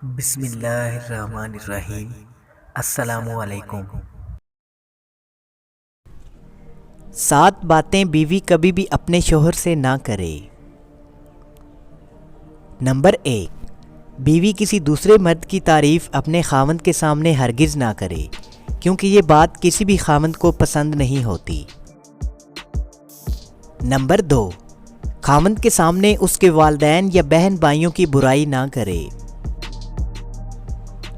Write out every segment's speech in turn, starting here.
بسم اللہ الرحمن الرحیم۔ السلام علیکم۔ 7 باتیں بیوی کبھی بھی اپنے شوہر سے نہ کرے۔ نمبر 1، بیوی کسی دوسرے مرد کی تعریف اپنے خاوند کے سامنے ہرگز نہ کرے، کیونکہ یہ بات کسی بھی خاوند کو پسند نہیں ہوتی۔ نمبر 2، خاوند کے سامنے اس کے والدین یا بہن بھائیوں کی برائی نہ کرے۔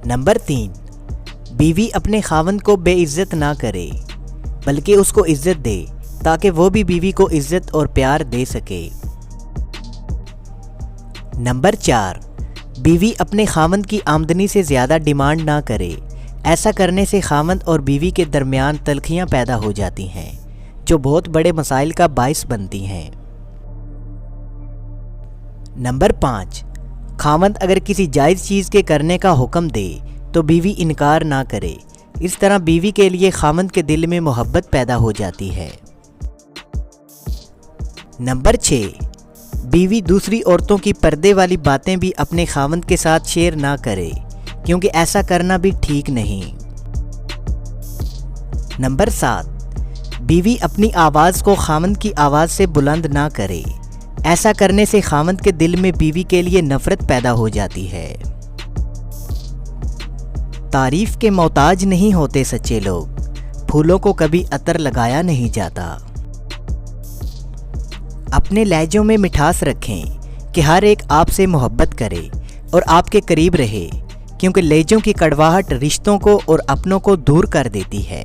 نمبر 3، بیوی اپنے خاوند کو بے عزت نہ کرے، بلکہ اس کو عزت دے تاکہ وہ بھی بیوی کو عزت اور پیار دے سکے۔ نمبر 4، بیوی اپنے خاوند کی آمدنی سے زیادہ ڈیمانڈ نہ کرے، ایسا کرنے سے خاوند اور بیوی کے درمیان تلخیاں پیدا ہو جاتی ہیں جو بہت بڑے مسائل کا باعث بنتی ہیں۔ نمبر 5، خاوند اگر کسی جائز چیز کے کرنے کا حکم دے تو بیوی انکار نہ کرے، اس طرح بیوی کے لیے خاوند کے دل میں محبت پیدا ہو جاتی ہے۔ نمبر 6، بیوی دوسری عورتوں کی پردے والی باتیں بھی اپنے خاوند کے ساتھ شیئر نہ کرے، کیونکہ ایسا کرنا بھی ٹھیک نہیں۔ نمبر 7، بیوی اپنی آواز کو خاوند کی آواز سے بلند نہ کرے، ایسا کرنے سے خاوند کے دل میں بیوی کے لیے نفرت پیدا ہو جاتی ہے۔ تعریف کے محتاج نہیں ہوتے سچے لوگ، پھولوں کو کبھی عطر لگایا نہیں جاتا۔ اپنے لہجوں میں مٹھاس رکھیں کہ ہر ایک آپ سے محبت کرے اور آپ کے قریب رہے، کیونکہ لہجوں کی کڑواہٹ رشتوں کو اور اپنوں کو دور کر دیتی ہے۔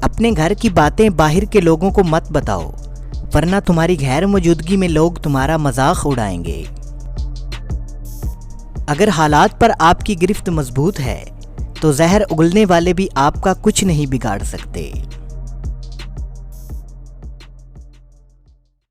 اپنے گھر کی باتیں باہر کے لوگوں کو مت بتاؤ، ورنہ تمہاری غیر موجودگی میں لوگ تمہارا مذاق اڑائیں گے۔ اگر حالات پر آپ کی گرفت مضبوط ہے تو زہر اگلنے والے بھی آپ کا کچھ نہیں بگاڑ سکتے۔